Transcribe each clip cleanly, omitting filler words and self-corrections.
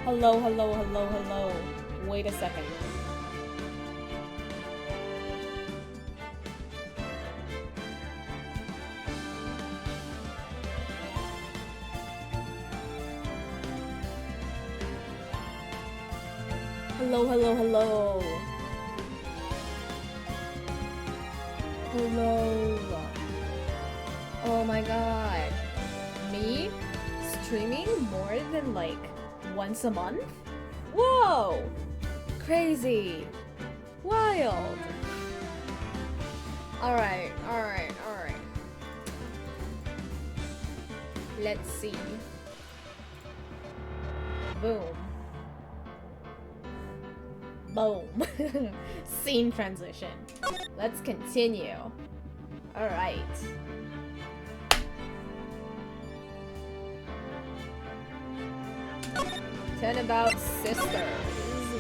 Hello, hello, hello, hello. Wait a second. Hello, hello, hello. Hello. Oh my god. Me? Streaming more than like once a month? Whoa! Crazy. Wild. Alright, alright, alright. Let's see. Boom. Boom. Scene transition. Let's continue. Alright. Turnabout Sisters.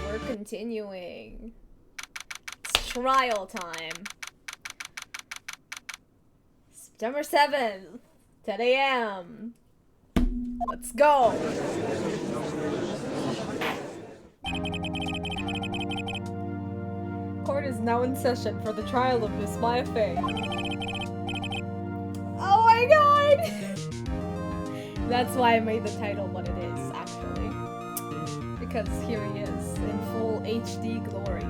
We're continuing. It's trial time. September 7th. 10 a.m. Let's go. Court is now in session for the trial of Miss Maya Fey. Oh my god! That's why I made the title what it is, actually. Because here he is, in full HD glory.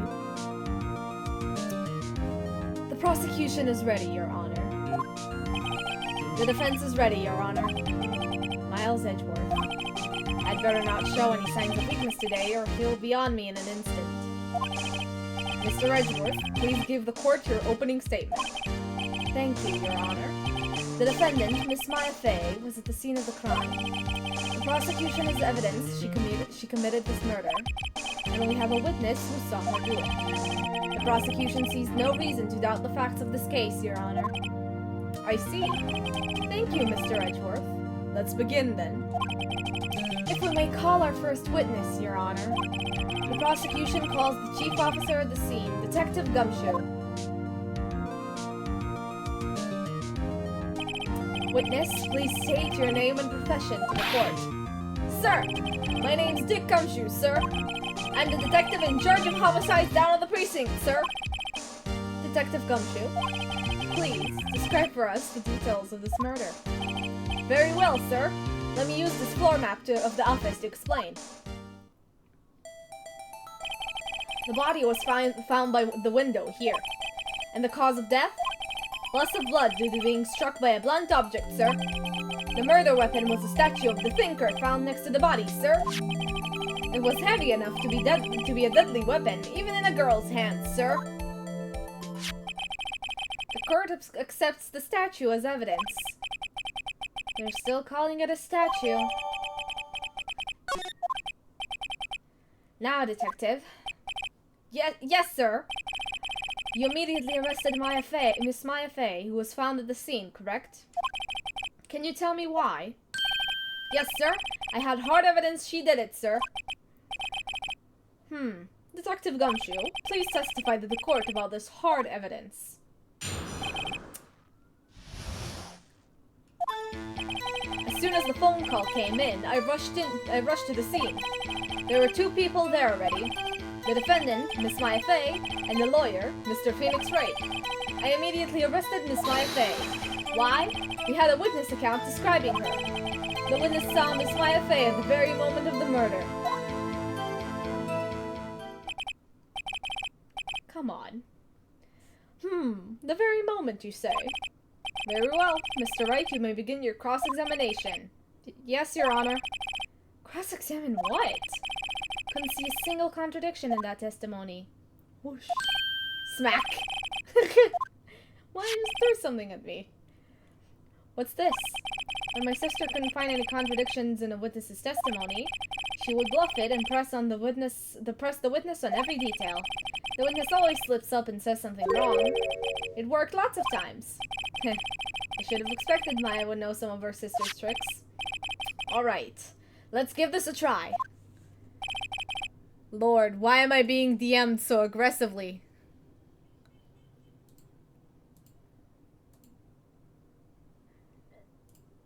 The prosecution is ready, Your Honor. The defense is ready, Your Honor. Miles Edgeworth. I'd better not show any signs of weakness today, or he'll be on me in an instant. Mr. Edgeworth, please give the court your opening statement. Thank you, Your Honor. The defendant, Miss Maya Fey, was at the scene of the crime. The prosecution has evidence she committed this murder, and we have a witness who saw her do it. The prosecution sees no reason to doubt the facts of this case, Your Honor. I see. Thank you, Mr. Edgeworth. Let's begin, then. If we may call our first witness, Your Honor. The prosecution calls the chief officer of the scene, Detective Gumshoe. Witness, please state your name and profession to the court. Sir, my name's Dick Gumshoe, sir. I'm the detective in charge of homicides down at the precinct, sir. Detective Gumshoe, please describe for us the details of this murder. Very well, sir. Let me use this floor map of the office to explain. The body was found by the window here. And the cause of death? Loss of blood due to being struck by a blunt object, sir. The murder weapon was a statue of the Thinker found next to the body, sir. It was heavy enough to be a deadly weapon, even in a girl's hands, sir. The court accepts the statue as evidence. They're still calling it a statue. Now, detective. Yes, sir. You immediately arrested Miss Maya Fey, who was found at the scene, correct? Can you tell me why? Yes, sir. I had hard evidence she did it, sir. Detective Gumshoe, please testify to the court about this hard evidence. As soon as the phone call came in, I rushed to the scene. There were two people there already. The defendant, Miss Maya Fey, and the lawyer, Mr. Phoenix Wright. I immediately arrested Miss Maya Fey. Why? We had a witness account describing her. The witness saw Miss Maya Fey at the very moment of the murder. Come on. The very moment, you say? Very well. Mr. Wright, you may begin your cross-examination. Yes, Your Honor. Cross-examine what? Couldn't see a single contradiction in that testimony. Whoosh. Smack. Why just threw something at me? What's this? When my sister couldn't find any contradictions in a witness's testimony, she would bluff it and press the witness on every detail. The witness always slips up and says something wrong. It worked lots of times. I should have expected Maya would know some of her sister's tricks. Alright, let's give this a try. Lord, why am I being DM'd so aggressively?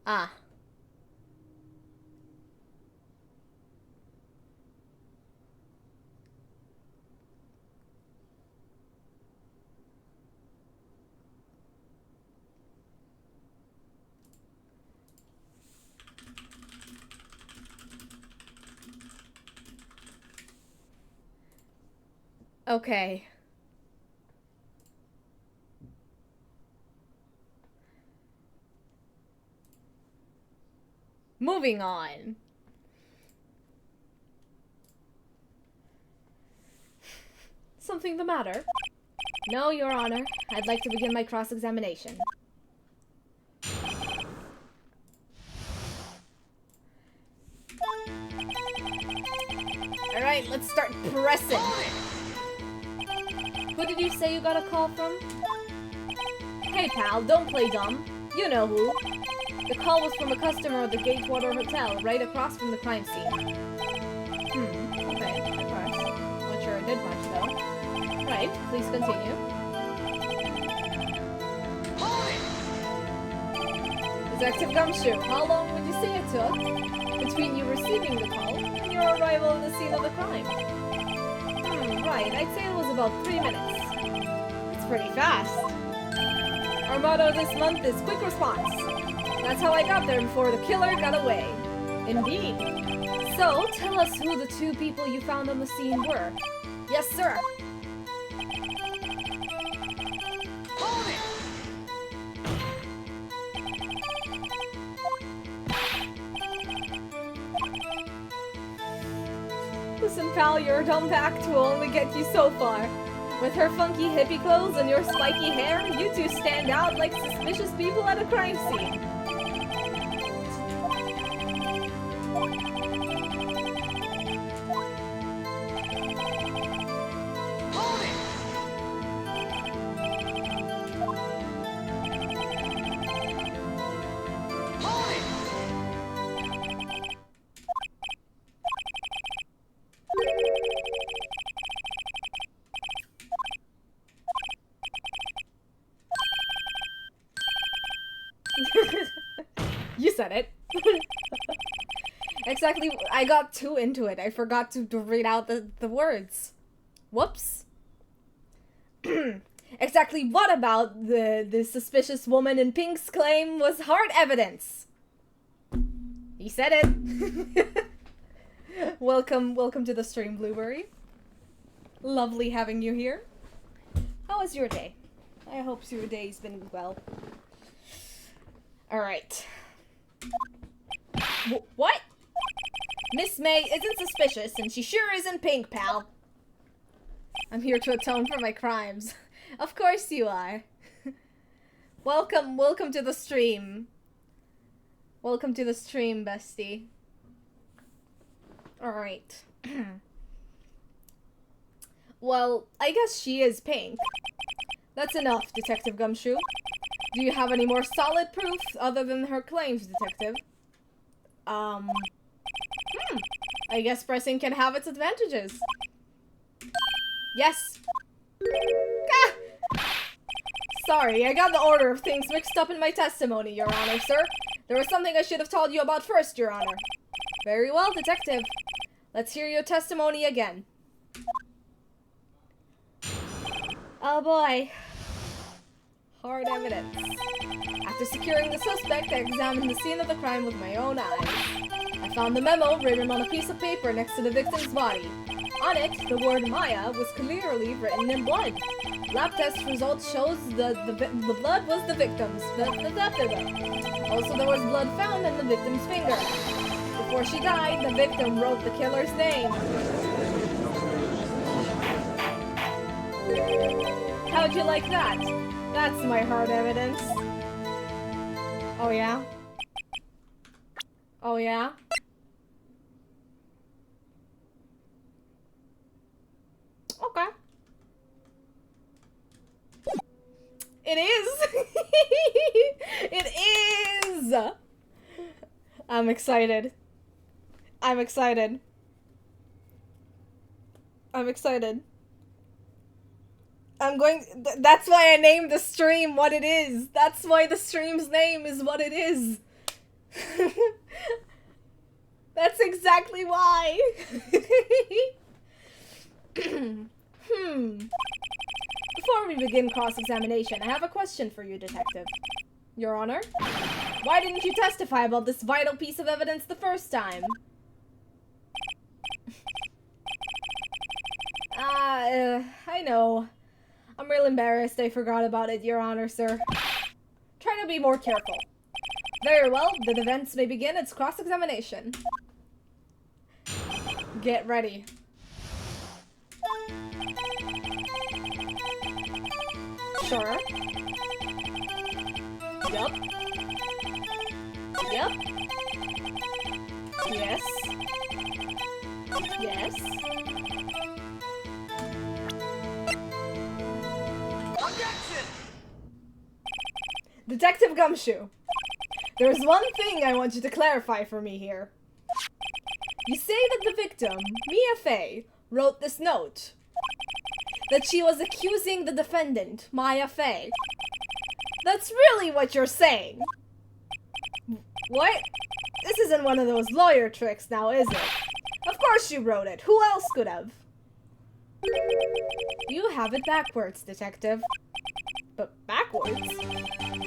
Ah. Okay. Moving on. Something the matter? No, Your Honor. I'd like to begin my cross-examination. Alright, let's start pressing. Who did you say you got a call from? Hey pal, don't play dumb. You know who. The call was from a customer at the Gatewater Hotel, right across from the crime scene. Okay, of course. Not sure it did much, though. Right, please continue. Detective Gumshoe, how long would you say it took between you receiving the call and your arrival at the scene of the crime? Right, I'd say it was about 3 minutes. It's pretty fast. Our motto this month is quick response. That's how I got there before the killer got away. Indeed. So, tell us who the 2 people you found on the scene were. Yes, sir. Listen, pal, your dumb act will only get you so far. With her funky hippie clothes and your spiky hair, you 2 stand out like suspicious people at a crime scene. You said it. Exactly, I got too into it. I forgot to read out the words. Whoops. Exactly what about the suspicious woman in pink's claim was hard evidence? He said it. Welcome to the stream, Blueberry. Lovely having you here. How was your day? I hope your day's been well. Alright. What? Miss May isn't suspicious, and she sure isn't pink, pal. I'm here to atone for my crimes. Of course you are. Welcome to the stream. Welcome to the stream, bestie. Alright. Well, I guess she is pink. That's enough, Detective Gumshoe. Do you have any more solid proof other than her claims, Detective? I guess pressing can have its advantages. Yes. Ah! Sorry, I got the order of things mixed up in my testimony, Your Honor, sir. There was something I should have told you about first, Your Honor. Very well, Detective. Let's hear your testimony again. Oh boy. Hard evidence. After securing the suspect, I examined the scene of the crime with my own eyes. I found the memo written on a piece of paper next to the victim's body. On it, the word Maya was clearly written in blood. Lab test results shows the blood was the victim's. Also, there was blood found in the victim's finger. Before she died, the victim wrote the killer's name. How'd you like that? That's my hard evidence. Oh yeah? Oh yeah? Okay. It is! It is! I'm excited. I'm excited. I'm excited. I'm going- that's why I named the stream what it is. That's why the stream's name is what it is. That's exactly why. Before we begin cross-examination, I have a question for you, Detective. Your Honor? Why didn't you testify about this vital piece of evidence the first time? I know. I'm real embarrassed I forgot about it, Your Honor, sir. Try to be more careful. Very well, the defense may begin its cross-examination. Get ready. Sure. Yup. Yep. Yes. Yes. Objection! Detective Gumshoe, there's one thing I want you to clarify for me here. You say that the victim, Mia Fey, wrote this note. That she was accusing the defendant, Maya Fey. That's really what you're saying. What? This isn't one of those lawyer tricks now, is it? Of course you wrote it. Who else could have? You have it backwards, detective. But backwards?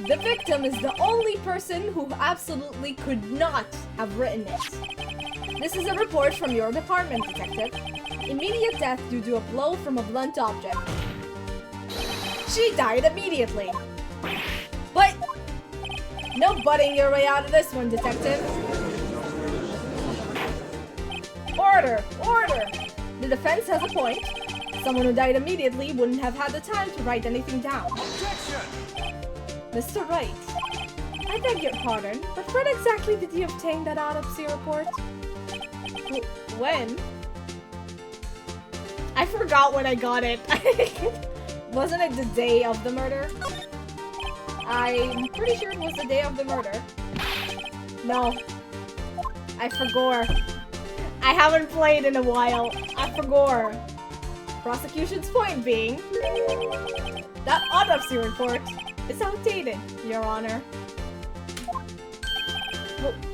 The victim is the only person who absolutely could not have written it. This is a report from your department, detective. Immediate death due to a blow from a blunt object. She died immediately. But no butting your way out of this one, detective. Order! Order! The defense has a point. Someone who died immediately wouldn't have had the time to write anything down. Objection! Mr. Wright, I beg your pardon, but when exactly did you obtain that autopsy report? When? I forgot when I got it. Wasn't it the day of the murder? I'm pretty sure it was the day of the murder. No. I forgot. I haven't played in a while. I forgot. Prosecution's point being, that autopsy report is outdated, Your Honor.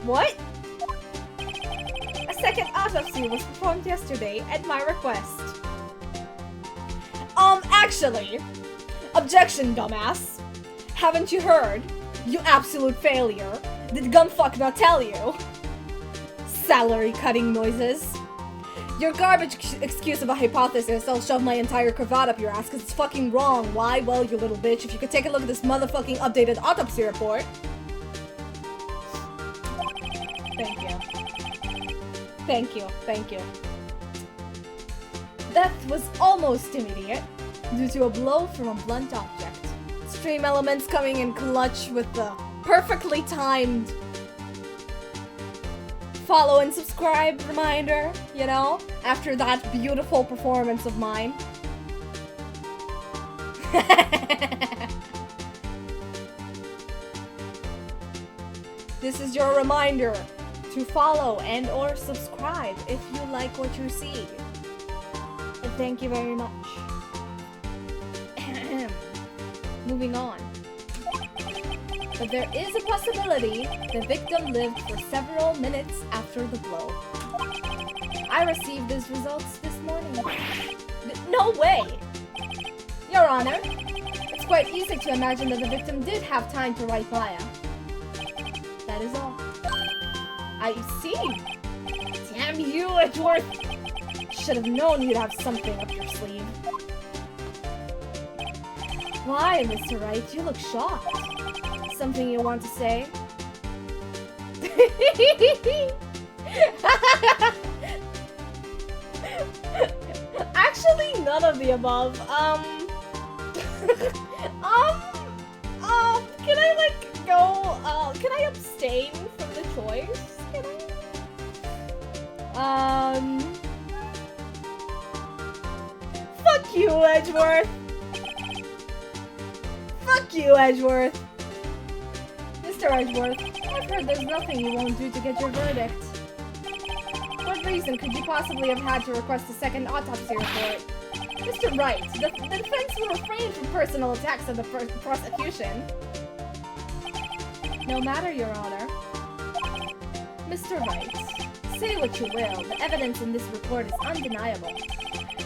What? A second autopsy was performed yesterday at my request. Actually, objection, dumbass. Haven't you heard? You absolute failure. Did Gumfuck not tell you? Salary cutting noises. Your garbage excuse of a hypothesis, I'll shove my entire cravat up your ass because it's fucking wrong. Why? Well, you little bitch, if you could take a look at this motherfucking updated autopsy report. Thank you. Thank you. Thank you. Death was almost immediate due to a blow from a blunt object. Stream elements coming in clutch with the perfectly timed follow and subscribe reminder, you know, after that beautiful performance of mine. This is your reminder to follow and or subscribe if you like what you see. And thank you very much. Moving on. But there is a possibility the victim lived for several minutes after the blow. I received these results this morning. No way! Your Honor, it's quite easy to imagine that the victim did have time to write Maya. That is all. I see. Damn you, Edgeworth! Should have known you'd have something up your sleeve. Why, Mr. Wright, you look shocked. Something you want to say? Actually, none of the above. Can I, like, go, can I abstain from the choice? Can I? Fuck you, Edgeworth! Fuck you, Edgeworth! Mr. Edgeworth, I've heard there's nothing you won't do to get your verdict. What reason could you possibly have had to request a second autopsy report? Mr. Wright, the defense will refrain from personal attacks on the prosecution. No matter, Your Honor. Mr. Wright, say what you will, the evidence in this report is undeniable.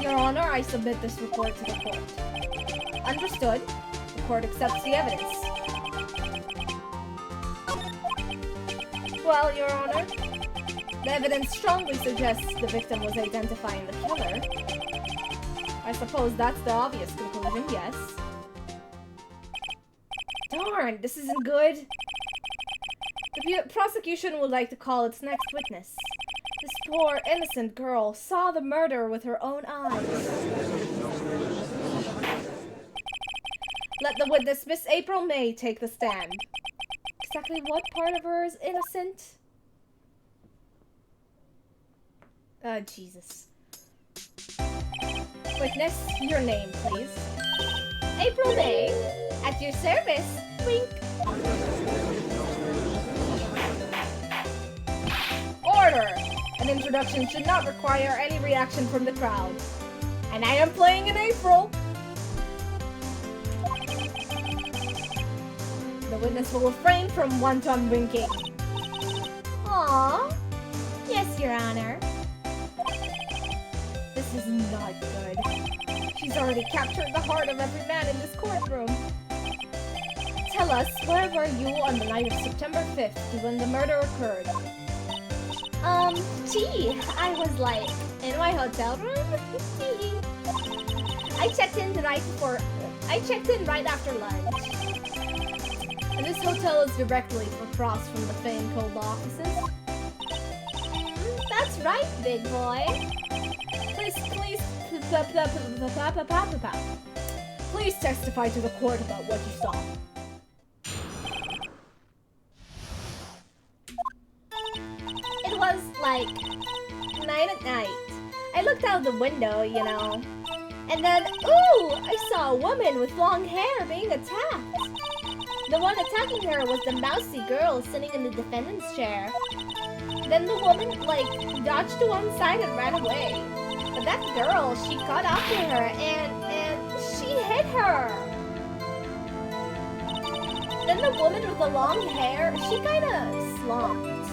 Your Honor, I submit this report to the court. Understood. The court accepts the evidence. Well, Your Honor, the evidence strongly suggests the victim was identifying the killer. I suppose that's the obvious conclusion, yes. Darn, this isn't good. The prosecution would like to call its next witness. This poor, innocent girl saw the murder with her own eyes. Let the witness, Miss April May, take the stand. Exactly what part of her is innocent? Jesus. Witness, your name, please. April May, at your service. Wink. Order! An introduction should not require any reaction from the crowd. And I am playing in April. The witness will refrain from wanton winking. Aww. Yes, Your Honor. This is not good. She's already captured the heart of every man in this courtroom. Tell us, where were you on the night of September 5th when the murder occurred? I was like, in my hotel room? I checked in right after lunch. And this hotel is directly across from the Fane Cove offices. That's right, big boy. Please testify to the court about what you saw. It was like 9 at night. I looked out the window, you know. And then, ooh, I saw a woman with long hair being attacked. The one attacking her was the mousy girl sitting in the defendant's chair. Then the woman, like, dodged to one side and ran away. But that girl, she caught up to her and she hit her. Then the woman with the long hair, she kinda slumped.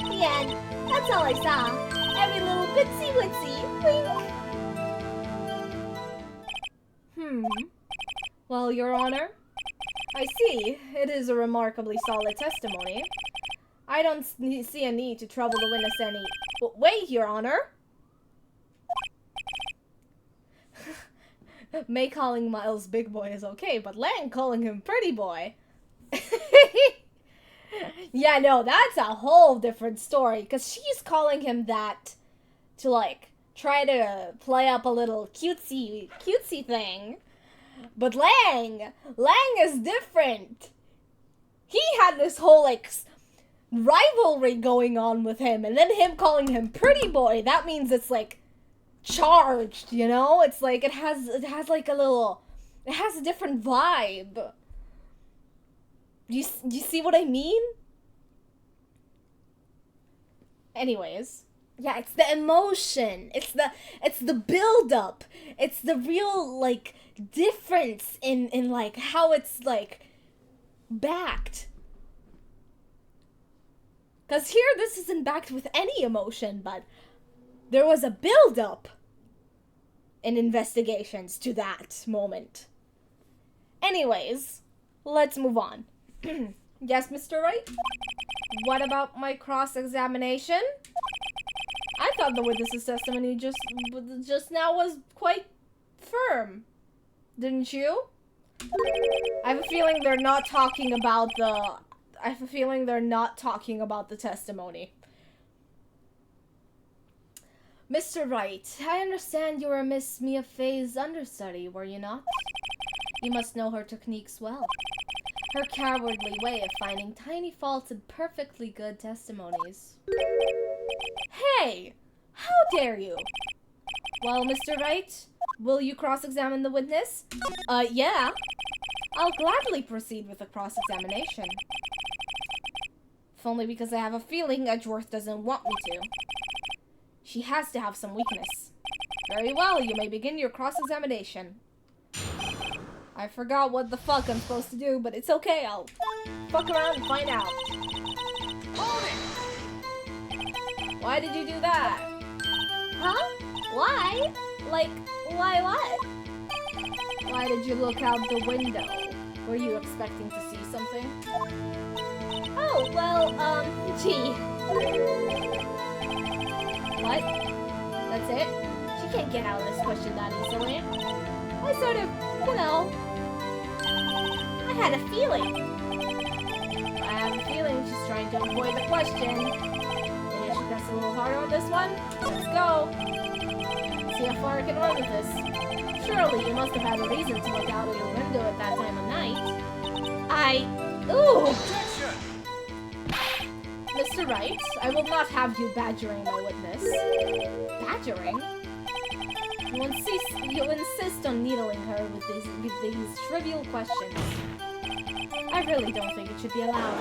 The end. That's all I saw. Every little bitsy witsy. Wink. Well, Your Honor, I see. It is a remarkably solid testimony. I don't see a need to trouble the witness any... Wait, Your Honor! May calling Miles Big Boy is okay, but Lang calling him Pretty Boy... Yeah, no, that's a whole different story, because she's calling him that to, like, try to play up a little cutesy thing. But Lang is different. He had this whole, like, rivalry going on with him, and then him calling him Pretty Boy, that means it's, like, charged, you know? It's like, it has like a little, it has a different vibe. You see what I mean? Anyways, yeah, it's the emotion. It's the build-up. It's the real, like, difference in like, how it's, like, backed. Because here, this isn't backed with any emotion, but there was a build-up in investigations to that moment. Anyways, let's move on. Yes, Mr. Wright? What about my cross-examination? I thought the witness's testimony just now was quite firm. Didn't you? I have a feeling they're not talking about the testimony. Mr. Wright, I understand you were Miss Mia Fey's understudy, were you not? You must know her techniques well. Her cowardly way of finding tiny faults in perfectly good testimonies. Hey! How dare you? Well, Mr. Wright, will you cross-examine the witness? Yeah. I'll gladly proceed with the cross-examination. If only because I have a feeling Edgeworth doesn't want me to. She has to have some weakness. Very well, you may begin your cross-examination. I forgot what the fuck I'm supposed to do, but it's okay, I'll fuck around and find out. Hold it! Why did you do that? Huh? Why? Like, why what? Why did you look out the window? Were you expecting to see something? Oh, well, gee. What? That's it? She can't get out of this question that easily. I sort of, you know, I had a feeling. I have a feeling she's trying to avoid the question. Maybe I should press a little harder on this one. Let's go. See how far I can run with this. Surely you must have had a reason to look out of your window at that time of night. Ooh! Objection! Mr. Wright, I will not have you badgering my witness. Badgering? You insist on needling her with these trivial questions. I really don't think it should be allowed.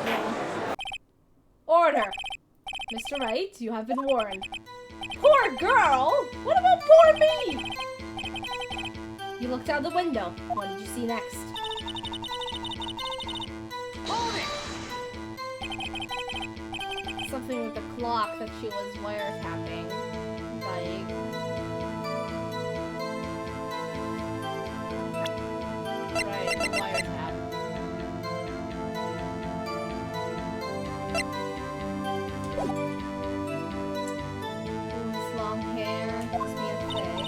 Yeah. Order! Mr. Wright, you have been warned. Poor girl! What about poor me? You looked out the window. What did you see next? Hold it! Something with the clock that she was wiretapping. Like... Right, the wiretap. This long hair, must be a thing.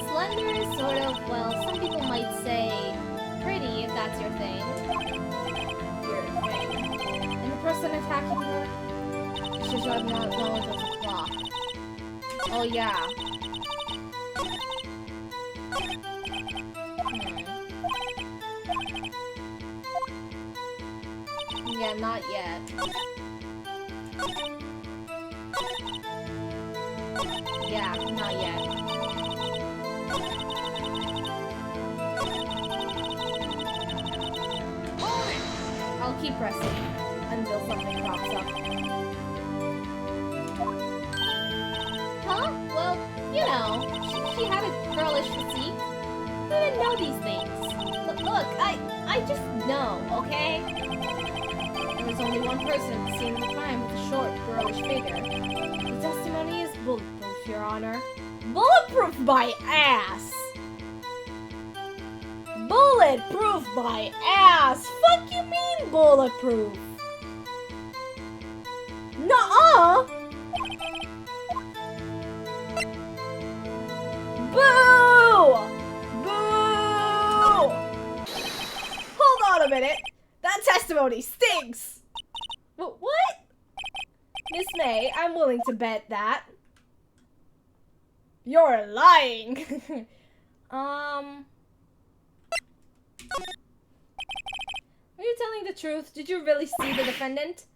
Slender is sort of, well, some people might say pretty, if that's your thing. Your thing. And the person attacking her should not know it was a clock. Oh, yeah. Yeah, not yet. Yeah, not yet. Hold it! I'll keep pressing until something pops up. Huh? Well, you know, she had a girlish physique. I didn't know these things. Look, I just know, okay? There was only one person at the scene of the crime with a short, girlish figure. The testimony is bulletproof, Your Honor. Bulletproof my ass! Bulletproof my ass! Fuck you mean bulletproof? Nuh-uh! Boo! Boo! Hold on a minute. That testimony stinks. What? Miss May, I'm willing to bet that. You're lying. Are you telling the truth? Did you really see the defendant?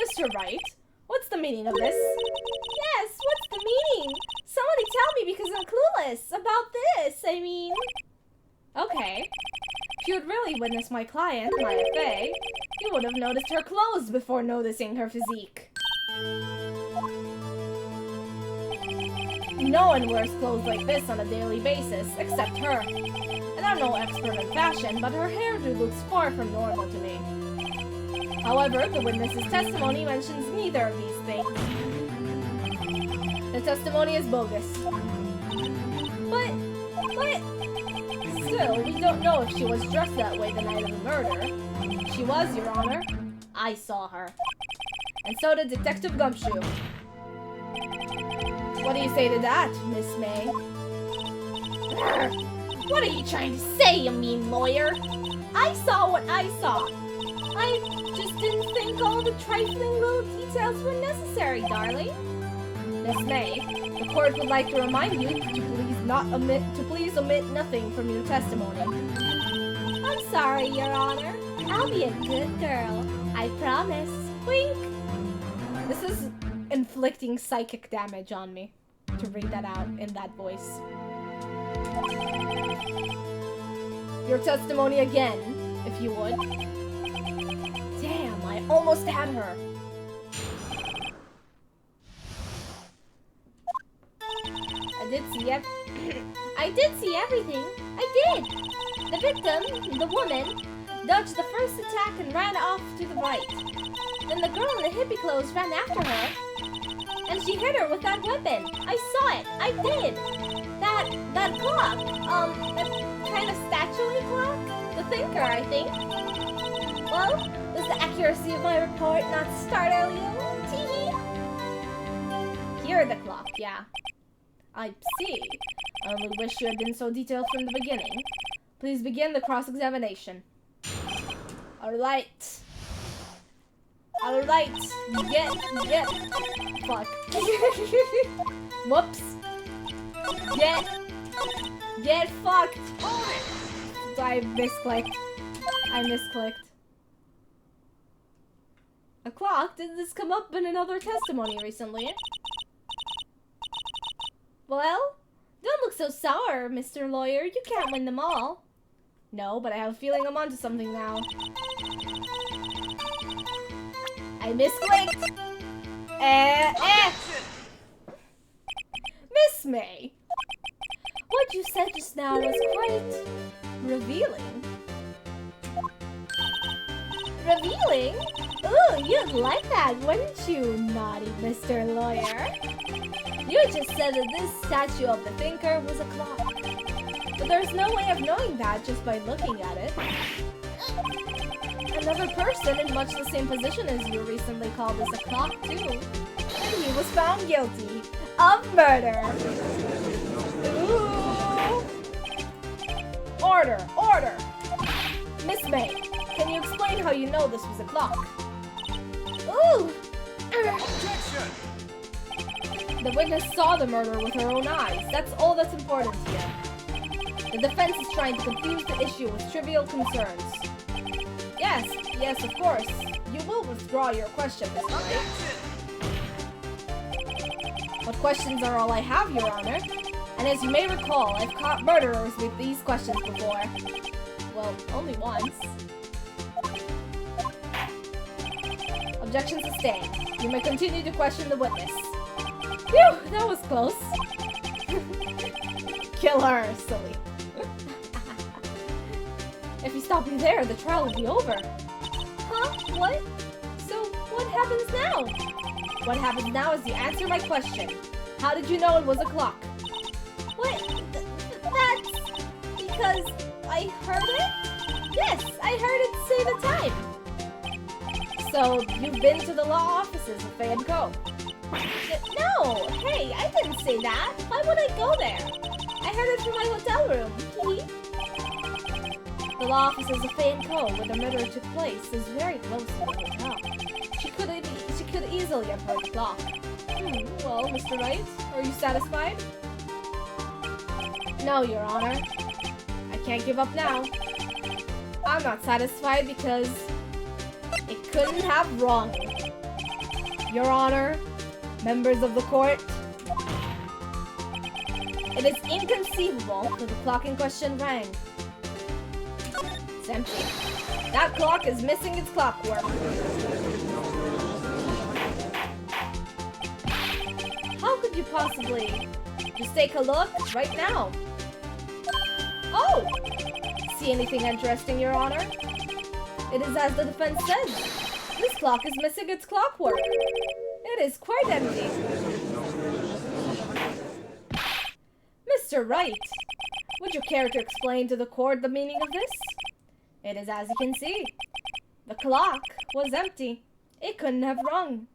Mr. Wright, what's the meaning of this? Yes, what's the meaning? Somebody tell me because I'm clueless about this. I mean... Okay. If you had really witnessed my client, Maya Fey, you would have noticed her clothes before noticing her physique. No one wears clothes like this on a daily basis, except her. And I'm no expert in fashion, but her hairdo looks far from normal to me. However, the witness's testimony mentions neither of these things. The testimony is bogus. But... Still, we don't know if she was dressed that way the night of the murder. She was, Your Honor. I saw her. And so did Detective Gumshoe. What do you say to that, Miss May? What are you trying to say, you mean lawyer? I saw what I saw. I just didn't think all the trifling little details were necessary, darling. Miss May, the court would like to remind you to please omit nothing from your testimony. I'm sorry, Your Honor. I'll be a good girl. I promise. Wink. This is inflicting psychic damage on me to read that out in that voice. Your testimony again, if you would. Damn, I almost had her. I did see everything. I did. The victim, the woman, dodged the first attack and ran off to the right. Then the girl in the hippie clothes ran after her, and she hit her with that weapon. I saw it. I did. That clock. That kind of statue-y clock? The thinker, I think. Well, does the accuracy of my report not startle you? Tee-hee. Hear the clock, yeah. I see. I only wish you had been so detailed from the beginning. Please begin the cross-examination. Alright. Alright. Get. Fuck. Whoops. Get fucked. I misclicked. A clock? Did this come up in another testimony recently? Well, don't look so sour, Mr. Lawyer. You can't win them all. No, but I have a feeling I'm onto something now. I misclicked. Miss May. What you said just now was quite revealing. Revealing? Ooh, you'd like that, wouldn't you, naughty Mr. Lawyer? You just said that this statue of the thinker was a clock. But there's no way of knowing that just by looking at it. Another person in much the same position as you recently called this a clock, too. And he was found guilty of murder. Ooh. Order! Miss May, can you explain how you know this was a clock? Ooh! Objection! The witness saw the murder with her own eyes. That's all that's important here. The defense is trying to confuse the issue with trivial concerns. Yes, of course. You will withdraw your question, Miss May. But questions are all I have, Your Honor. And as you may recall, I've caught murderers with these questions before. Well, only once. Objection sustained. You may continue to question the witness. Phew, that was close. Kill her, silly. If you stop me there, the trial will be over. Huh? What? So, what happens now? What happens now is you answer my question. How did you know it was a clock? What? That's because I heard it? Yes, I heard it say the time. So, you've been to the law offices of Fay & Co. No! Hey, I didn't say that. Why would I go there? I heard it from my hotel room. The law offices of Fay & Co. where the murder took place is very close to the hotel. She could easily have heard the clock. Well, Mr. Wright, are you satisfied? No, Your Honor. I can't give up now. I'm not satisfied because it couldn't have wrong. Your Honor, members of the court, it is inconceivable that the clock in question rang. It's empty. That clock is missing its clockwork. How could you possibly? Just take a look right now. Oh! See anything interesting, Your Honor? It is as the defense says. This clock is missing its clockwork. It is quite empty. Mr. Wright, would you care to explain to the court the meaning of this? It is as you can see. The clock was empty. It couldn't have rung.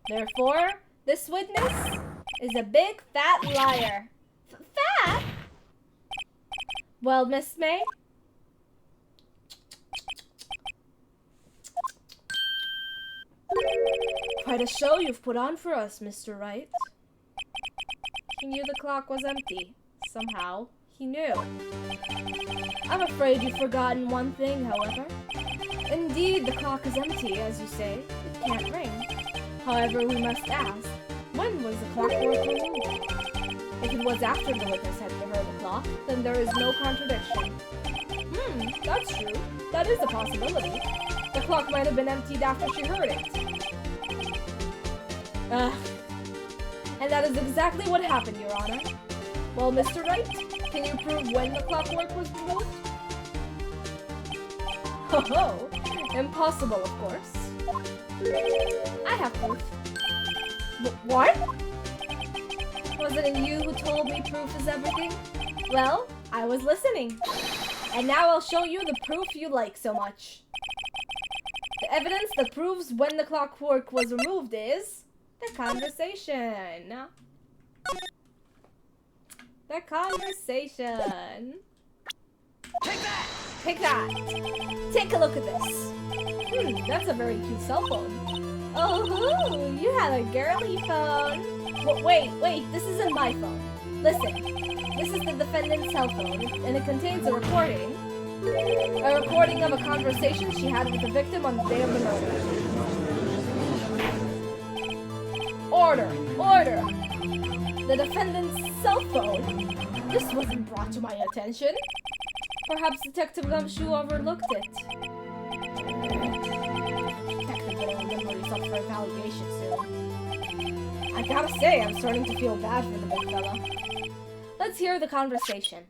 Therefore, this witness is a big fat liar. Fat? Well, Miss May? Quite a show you've put on for us, Mr. Wright. He knew the clock was empty. Somehow, he knew. I'm afraid you've forgotten one thing, however. Indeed, the clock is empty, as you say. It can't ring. However, we must ask, when was the clockwork removed? If it was after the witness had heard the clock, then there is no contradiction. That's true. That is a possibility. The clock might have been emptied after she heard it. And that is exactly what happened, Your Honor. Well, Mr. Wright, can you prove when the clockwork was removed? Ho-ho! Impossible, of course. I have proof. What? Wasn't it you who told me proof is everything? Well, I was listening. And now I'll show you the proof you like so much. Evidence that proves when the clockwork was removed is the conversation. The conversation. Take that! Take that. Take a look at this. That's a very cute cell phone. Oh, you have a girly phone. Wait, this isn't my phone. Listen, this is the defendant's cell phone, and it contains a recording of a conversation she had with the victim on the day of the murder. Order! The defendant's cell phone? This wasn't brought to my attention. Perhaps Detective Gumshoe overlooked it. Detective better remember yourself for evaluation soon. I gotta say, I'm starting to feel bad for the big fella. Let's hear the conversation.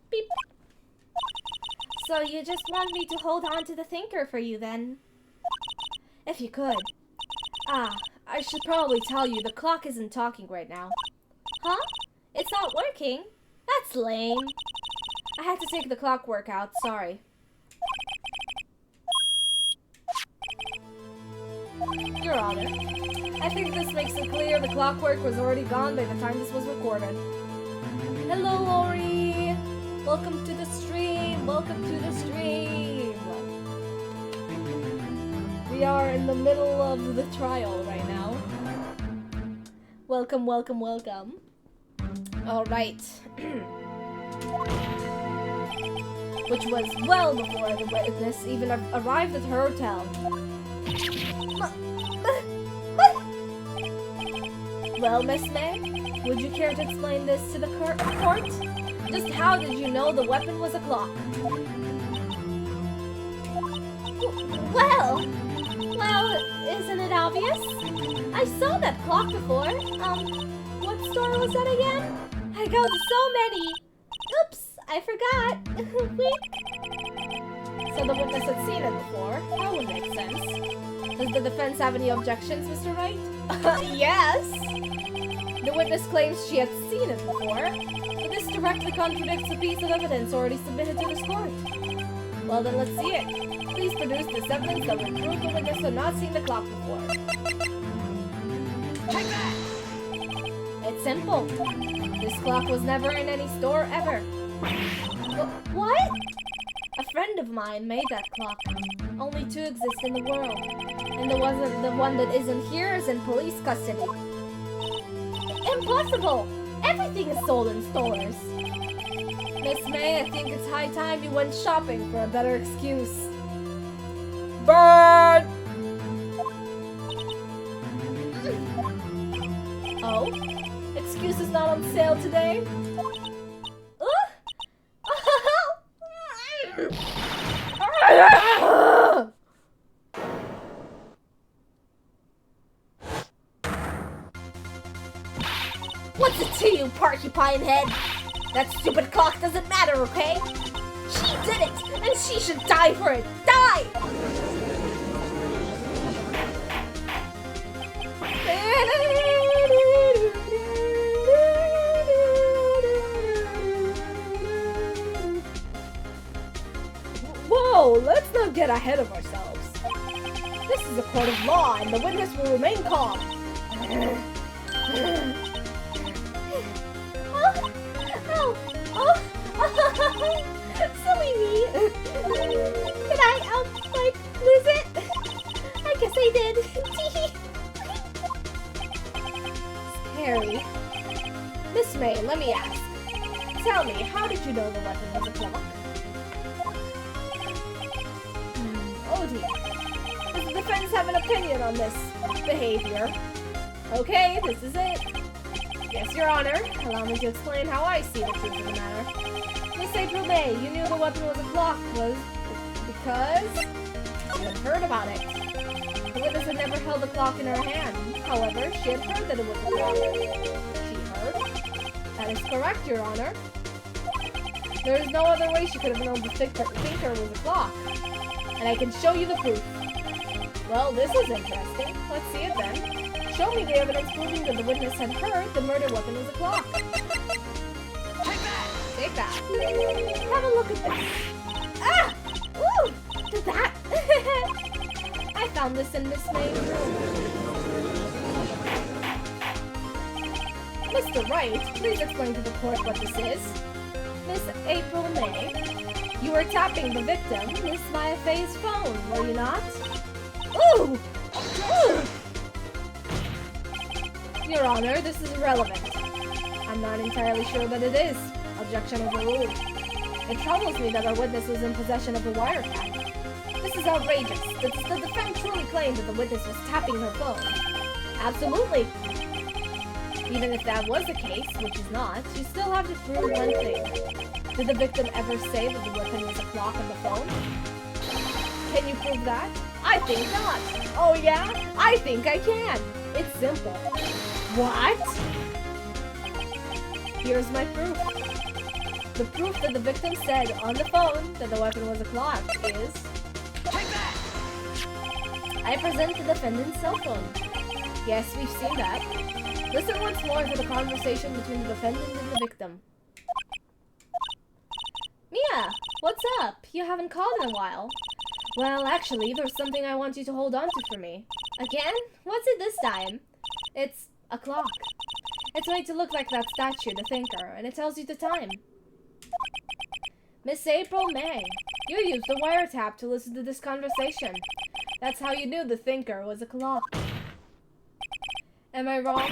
Beep. So you just want me to hold on to the thinker for you then? If you could. I should probably tell you the clock isn't talking right now. Huh? It's not working? That's lame. I had to take the clockwork out, sorry. Your Honor, I think this makes it clear the clockwork was already gone by the time this was recorded. Hello, Lori! Welcome to the stream! We are in the middle of the trial right now. Welcome. Alright. Which was well before the witness even arrived at her hotel. Well, Miss May, would you care to explain this to the court? Just how did you know the weapon was a clock? Well, isn't it obvious? I saw that clock before. What store was that again? I go to so many. Oops, I forgot. Wink. So the witness had seen it before. That would make sense. Does the defense have any objections, Mr. Wright? Yes! The witness claims she had seen it before, but this directly contradicts a piece of evidence already submitted to this court. Well then, let's see it. Please produce this evidence that would prove the witness had not seen the clock before. Take that! It's simple. This clock was never in any store ever. What? A friend of mine made that clock. Only two exist in the world. And the one that isn't here is in police custody. Impossible! Everything is sold in stores. Miss May, I think it's high time you went shopping for a better excuse. Bird! Oh? Excuse is not on sale today? What's it to you, porcupine head? That stupid clock doesn't matter, okay? She did it, and she should die for it. Die! Whoa, let's not get ahead of ourselves. This is a court of law, and the witness will remain calm. Silly me. Did I, lose it? I guess I did. Scary. Miss May, let me ask. Tell me, how did you know the weapon was a clock? Oh dear. Does the defense have an opinion on this behavior? Okay, this is it. Yes, Your Honor. Allow me to explain how I see the truth of the matter. Miss April May, you knew the weapon was a clock because you had heard about it. The witness had never held the clock in her hand. However, she had heard that it was a clock. She heard? That is correct, Your Honor. There is no other way she could have known the thinker was a clock. And I can show you the proof. Well, this is interesting. Let's see it then. Show me the evidence proving that the witness had heard the murder weapon was a clock. Take that. Have a look at this. Ah! Ooh! That. I found this in Miss May's room. Mr. Wright, please explain to the court what this is. Miss April May, you were tapping the victim, Miss Maya Faye's phone, were you not? Ooh! Ooh! Your Honor, this is irrelevant. I'm not entirely sure that it is. Objection overruled. It troubles me that our witness was in possession of a wiretap. This is outrageous. Does the defense truly claim that the witness was tapping her phone? Absolutely. Even if that was the case, which is not, you still have to prove one thing. Did the victim ever say that the weapon was a clock on the phone? Can you prove that? I think not. Oh yeah? I think I can. It's simple. What? Here's my proof. The proof that the victim said on the phone that the weapon was a clock is... Take that! I present the defendant's cell phone. Yes, we've seen that. Listen once more to the conversation between the defendant and the victim. Mia, what's up? You haven't called in a while. Well, actually, there's something I want you to hold on to for me. Again? What's it this time? It's a clock. It's made to look like that statue, the thinker, and it tells you the time. Miss April May, you used the wiretap to listen to this conversation. That's how you knew the thinker was a clock. Am I wrong?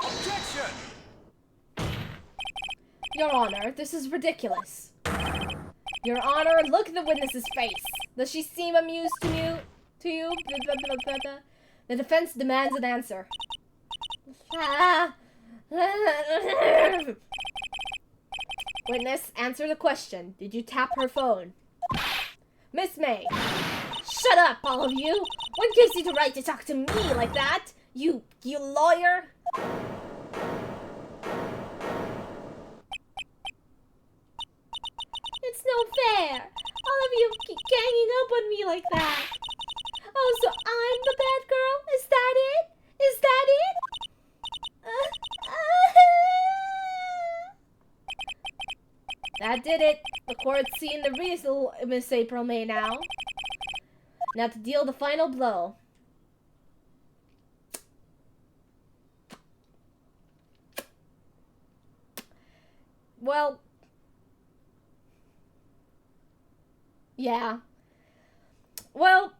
Objection! Your Honor, this is ridiculous. Your Honor, look at the witness's face. Does she seem amused to you? The defense demands an answer. Witness, answer the question. Did you tap her phone? Miss May. Shut up, all of you. What gives you the right to talk to me like that? You lawyer? It's no fair. All of you keep ganging up on me like that. Oh, so I'm the bad girl? Is that it? Is that it? That did it. The court's seen the reason, Miss April May now. Now to deal the final blow. Well... yeah. Well...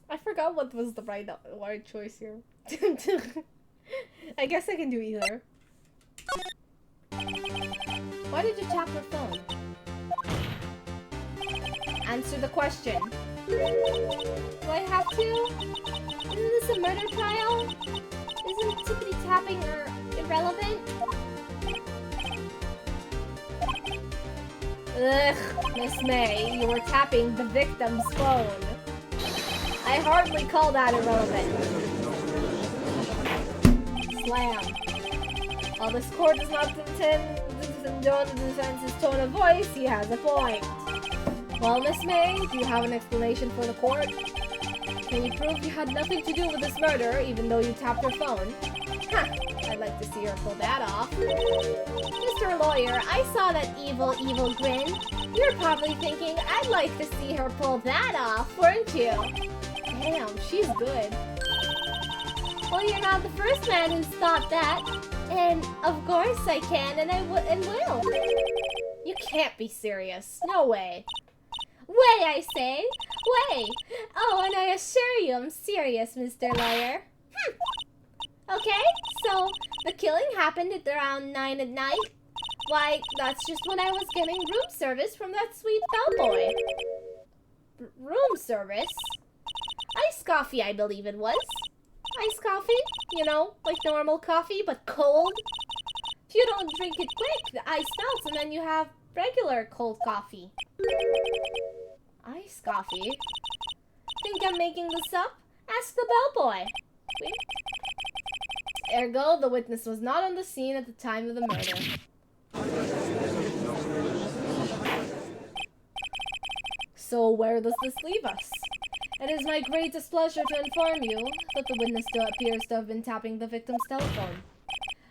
I forgot what was the right choice here. I guess I can do either. Why did you tap her phone? Answer the question. Do I have to? Isn't this a murder trial? Isn't tippity tapping irrelevant? Ugh, Miss May, you were tapping the victim's phone. I hardly call that irrelevant. Slam. While this court does not condone the defense's tone of voice, he has a point. Well, Miss May, do you have an explanation for the court? Can you prove you had nothing to do with this murder, even though you tapped her phone? Huh, I'd like to see her pull that off. Mr. Lawyer, I saw that evil grin. You're probably thinking, I'd like to see her pull that off, weren't you? Damn, she's good. Well, you're not the first man who's thought that. And of course I can, and I will. You can't be serious. No way. Way, I say. Way. Oh, and I assure you I'm serious, Mr. Lawyer. Okay, so the killing happened at around 9 at night. Why, that's just when I was getting room service from that sweet bellboy. Room service? Iced coffee, I believe it was. Iced coffee? You know, like normal coffee, but cold? If you don't drink it quick, the ice melts and then you have regular cold coffee. Iced coffee? Think I'm making this up? Ask the bellboy. Wait. Ergo, the witness was not on the scene at the time of the murder. So where does this leave us? It is my greatest pleasure to inform you that the witness still appears to have been tapping the victim's telephone.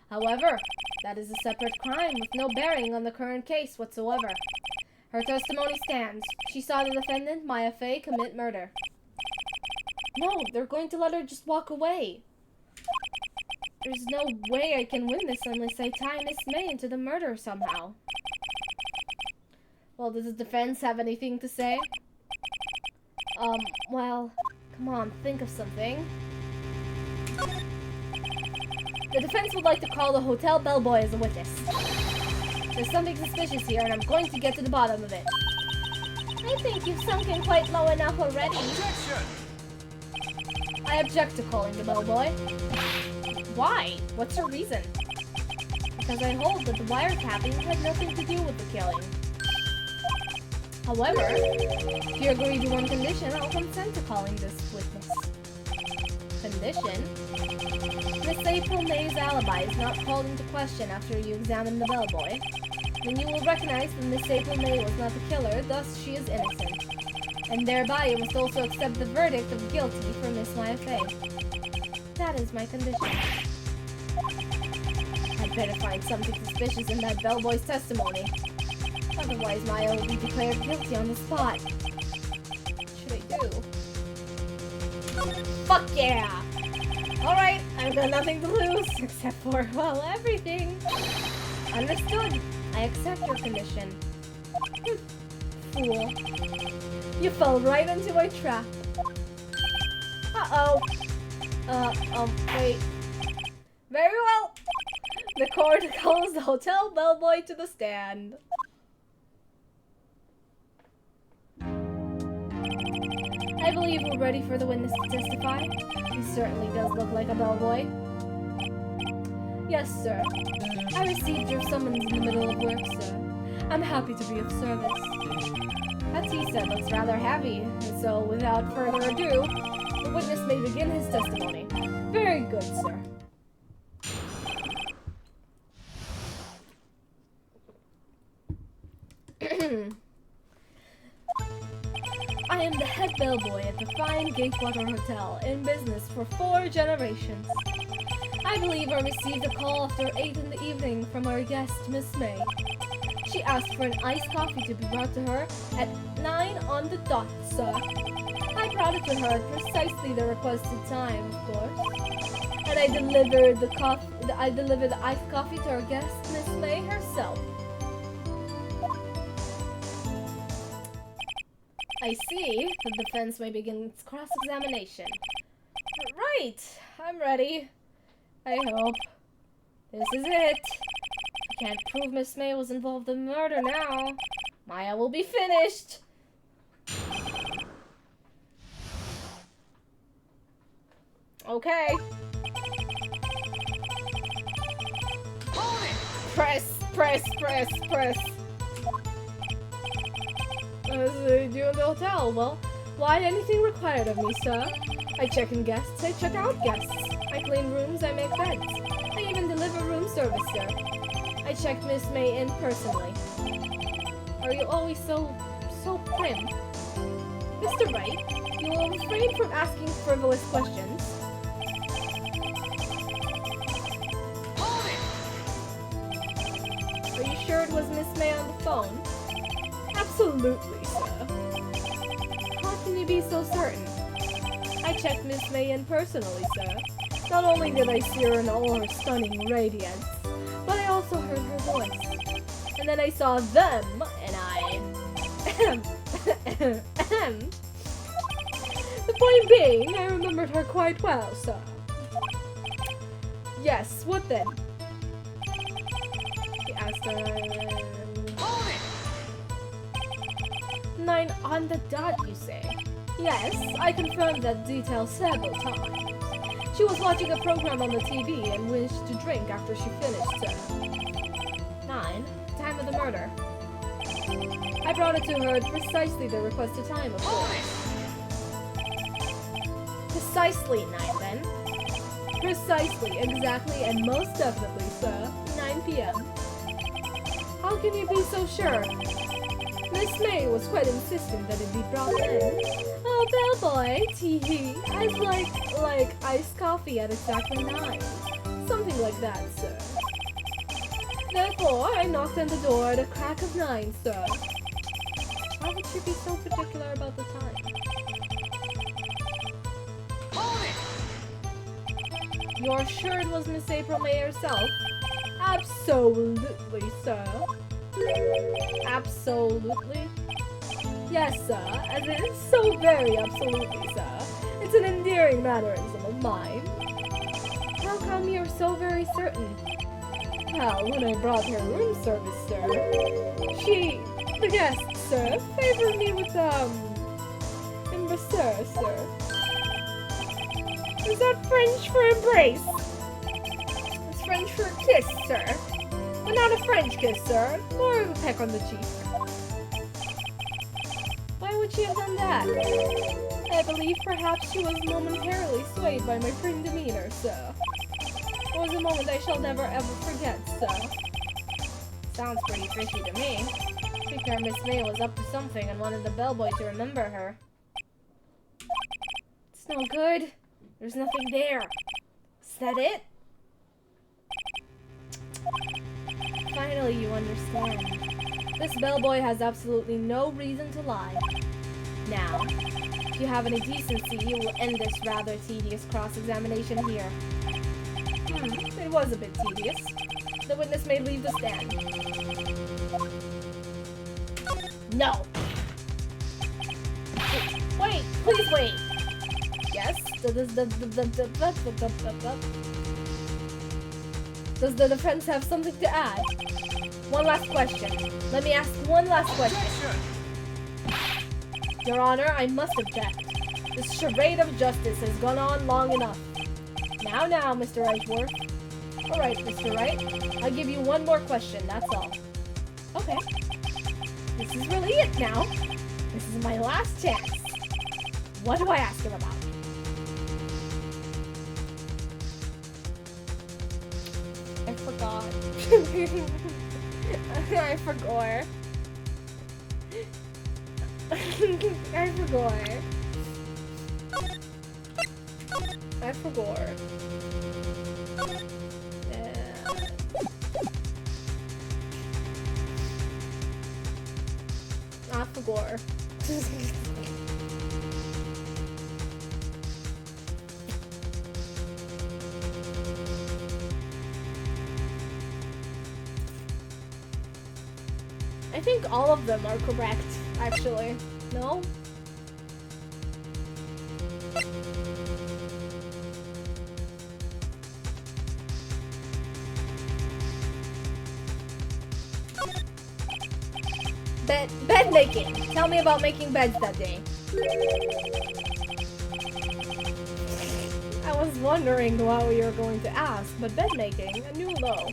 However, that is a separate crime with no bearing on the current case whatsoever. Her testimony stands. She saw the defendant, Maya Fey, commit murder. No, they're going to let her just walk away. There's no way I can win this unless I tie Miss May into the murder somehow. Well, does the defense have anything to say? Well, come on, think of something. The defense would like to call the hotel bellboy as a witness. There's something suspicious here, and I'm going to get to the bottom of it. I think you've sunk in quite low enough already. Objection! I object to calling the bellboy. Why? What's your reason? Because I hold that the wiretapping had nothing to do with the killing. However, if you agree to one condition, I'll consent to calling this witness. Condition? Miss April May's alibi is not called into question after you examine the bellboy. Then you will recognize that Miss April May was not the killer, thus she is innocent. And thereby you must also accept the verdict of guilty for Miss Maya Fey. That is my condition. I'd better find something suspicious in that bellboy's testimony. Otherwise, Maya will be declared guilty on the spot. What should I do? Fuck yeah! Alright, I've got nothing to lose, except for, well, everything. Understood. I accept your condition. Fool. You fell right into my trap. Uh-oh. Wait. Very well. The court calls the hotel bellboy to the stand. I believe we're ready for the witness to testify. He certainly does look like a bellboy. Yes, sir. I received your summons in the middle of work, sir. I'm happy to be of service. That tea set looks rather heavy, and so without further ado, the witness may begin his testimony. Very good, sir. I am the head bellboy at the fine Gatewater Hotel, in business for 4 generations. I believe I received a call after 8 in the evening from our guest, Miss May. She asked for an iced coffee to be brought to her at 9 on the dot, sir. I brought it to her at precisely the requested time, of course. And I delivered the iced coffee to our guest, Miss May herself. I see. The defense may begin its cross-examination. Right. I'm ready. I hope. This is it. I can't prove Miss May was involved in murder now. Maya will be finished. Okay. Hold it! Press. You in the hotel. Well, why anything required of me, sir? I check in guests, I check out guests. I clean rooms, I make beds. I even deliver room service, sir. I checked Miss May in personally. Are you always so prim? Mr. Wright, you will refrain from asking frivolous questions. Hold it! Are you sure it was Miss May on the phone? Absolutely, sir. How can you be so certain? I checked Miss May in personally, sir. Not only did I see her in all her stunning radiance, but I also heard her voice. And then I saw them, and I... The point being, I remembered her quite well, sir. Yes, what then? He asked her... Hold it! 9 on the dot, you say? Yes, I confirmed that detail several times. She was watching a program on the TV and wished to drink after she finished, sir. 9, time of the murder. I brought it to her at precisely the requested time, of course. Precisely 9, then. Precisely, exactly, and most definitely, sir. 9 p.m. How can you be so sure? Miss Miss May was quite insistent that it be brought in. Oh, bellboy, tee-hee. I'd like iced coffee at exactly 9. Something like that, sir. Therefore, I knocked on the door at a crack of 9, sir. Why would you be so particular about the time? Hold it! You're sure it was Miss April May herself? Absolutely, sir. Absolutely? Yes, sir, as in so very absolutely, sir. It's an endearing mannerism of mine. How come you're so very certain? Well, when I brought her room service, sir, the guest, sir, favored me with, embrasseur, sir. Is that French for embrace? It's French for kiss, sir. But not a French kiss, sir. More of a peck on the cheek. Why would she have done that? I believe perhaps she was momentarily swayed by my prim demeanor, sir. It was a moment I shall never ever forget, sir. Sounds pretty fishy to me. I think our Miss May was up to something and wanted the bellboy to remember her. It's no good. There's nothing there. Is that it? Finally, you understand. This bellboy has absolutely no reason to lie. Now, if you have any decency, you will end this rather tedious cross-examination here. It was a bit tedious. The witness may leave the stand. No! Wait! Please wait! Yes? Does the defense have something to add? One last question. Let me ask one last question. Objection! Your Honor, I must object. This charade of justice has gone on long enough. Now, Mr. Edgeworth. Alright, Mr. Wright. I'll give you one more question, that's all. Okay. This is really it now. This is my last chance. What do I ask him about? I forgot. I forgot. I forgot. I forgot. I forgot. I think all of them are correct, actually. No? Bed making. Tell me about making beds that day. I was wondering what we were going to ask, but bed making, a new low.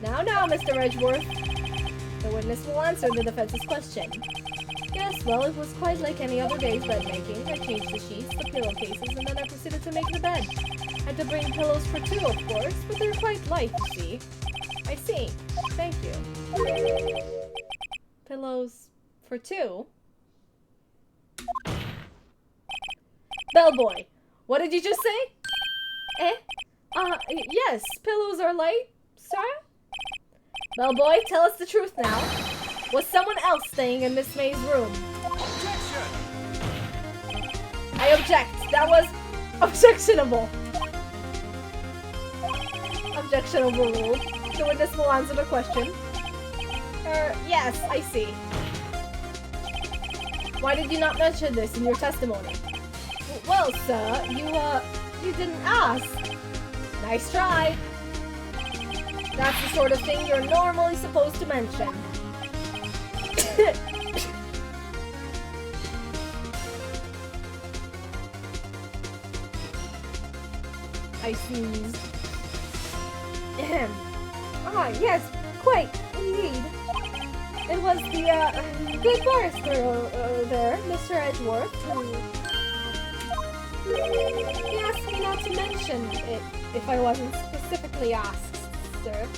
Now, Mr. Edgeworth. The witness will answer the defense's question. Yes, well, it was quite like any other day's bed making. I changed the sheets, the pillowcases, and then I proceeded to make the bed. Had to bring pillows for 2, of course, but they're quite light, you see. I see. Thank you. Pillows for 2? Bellboy, what did you just say? Yes, pillows are light, sir? Bellboy, tell us the truth now. Was someone else staying in Miss May's room? Objection! I object. That was objectionable. Objectionable rule. The witness will answer the question. Yes, I see. Why did you not mention this in your testimony? Well, sir, you didn't ask. Nice try. That's the sort of thing you're normally supposed to mention. I sneezed. Yes, quite, indeed. It was the, good barrister there, Mr. Edgeworth, who... He asked me not to mention it if I wasn't specifically asked, sir.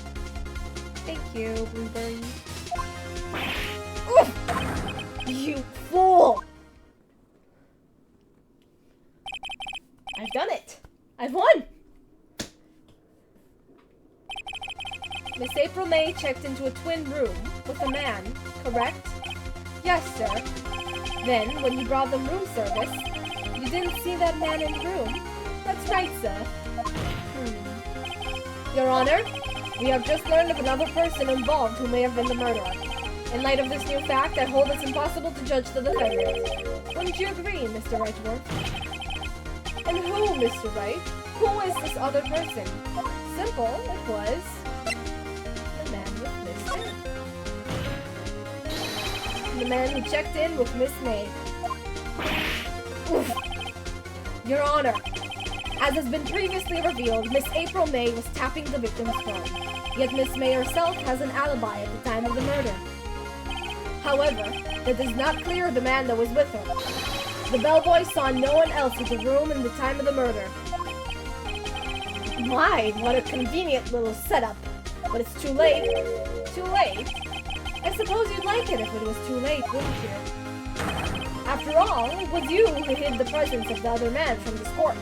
Thank you, Blueberry. Oof! You fool! I've done it! I've won! Miss April May checked into a twin room with a man, correct? Yes, sir. Then, when you brought them room service, you didn't see that man in the room? That's right, sir. Your Honor, we have just learned of another person involved who may have been the murderer. In light of this new fact, I hold it's impossible to judge the defendant. Wouldn't you agree, Mr. Edgeworth? And who, Mr. Wright? Who is this other person? Simple, it was the man with Miss May. The man who checked in with Miss May. Oof. Your Honor, as has been previously revealed, Miss April May was tapping the victim's phone. Yet Miss May herself has an alibi at the time of the murder. However, that does not clear the man that was with her. The bellboy saw no one else in the room in the time of the murder. My, what a convenient little setup. But it's too late. Too late? I suppose you'd like it if it was too late, wouldn't you? After all, it was you who hid the presence of the other man from this court.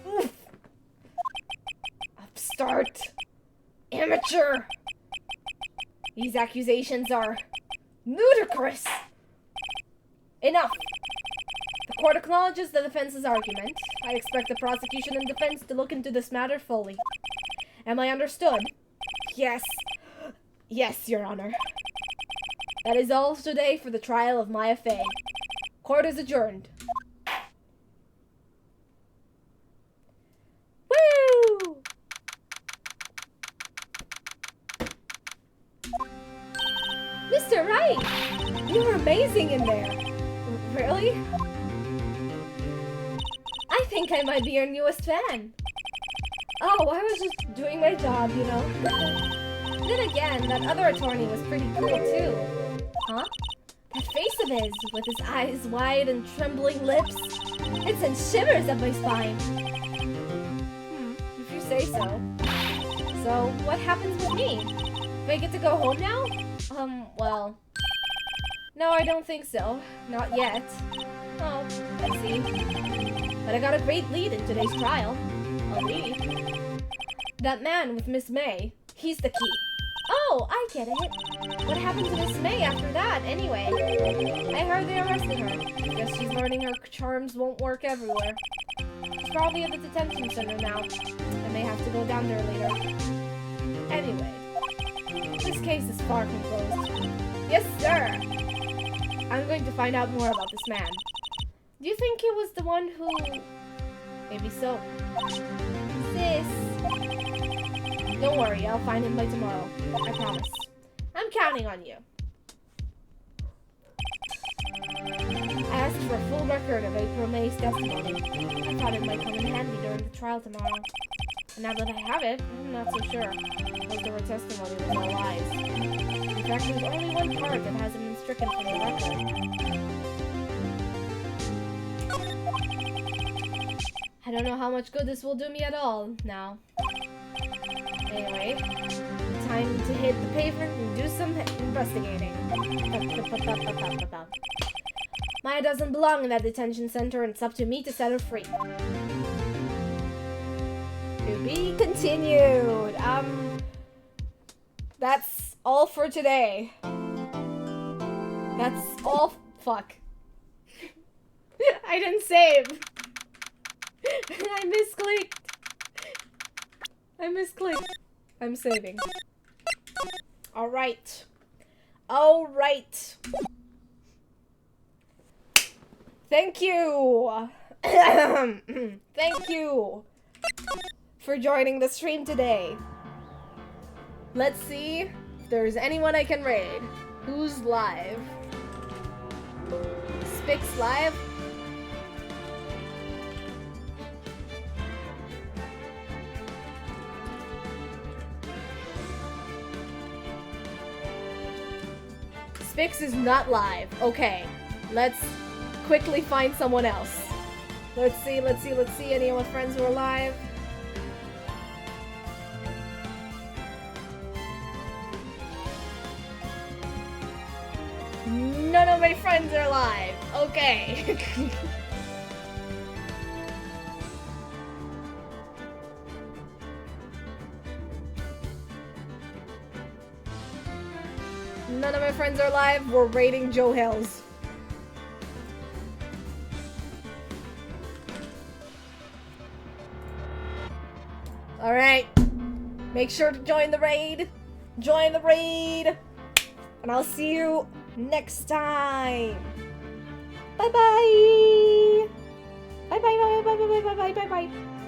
Oof. Upstart. Amateur. These accusations are ludicrous. Enough. The court acknowledges the defense's argument. I expect the prosecution and defense to look into this matter fully. Am I understood? Yes. Yes, Your Honor. That is all today for the trial of Maya Fey. Court is adjourned. Woo! Mr. Wright! You're amazing in there. Really? I think I might be your newest fan. Oh, I was just doing my job, you know. Then again, that other attorney was pretty cool too. Huh? That face of his, with his eyes wide and trembling lips. It sent shivers up my spine. If you say so. So, what happens with me? Do I get to go home now? Well... No, I don't think so. Not yet. Oh, I see. But I got a great lead in today's trial. A lead? That man with Miss May, he's the key. Oh, I get it. What happened to Miss May after that, anyway? I heard they arrested her. Guess she's learning her charms won't work everywhere. She's probably at the detention center now. I may have to go down there later. Anyway, this case is far from closed. Yes, sir! I'm going to find out more about this man. Do you think he was the one who... Maybe so. Sis... Don't worry, I'll find him by tomorrow. I promise. I'm counting on you. I asked for a full record of April May's testimony. I thought it might come in handy during the trial tomorrow. And now that I have it, I'm not so sure. Most of her testimony was all lies. In fact, there's only one part that hasn't been stricken from the record. I don't know how much good this will do me at all now. Anyway, time to hit the pavement and do some investigating. Maya doesn't belong in that detention center, and it's up to me to set her free. To be continued. That's all for today. That's all. Fuck. I didn't save. I misclicked. I'm saving. Alright. Alright. Thank you. Thank you for joining the stream today. Let's see if there's anyone I can raid. Who's live? Spix live? Spix is not live. Okay, let's quickly find someone else. Let's see any of my friends who are live. None of my friends are alive. Okay. None of my friends are alive. We're raiding Joe Hills. Alright. Make sure to join the raid. Join the raid. And I'll see you next time. Bye-bye. Bye-bye, bye-bye, bye-bye, bye-bye, bye-bye.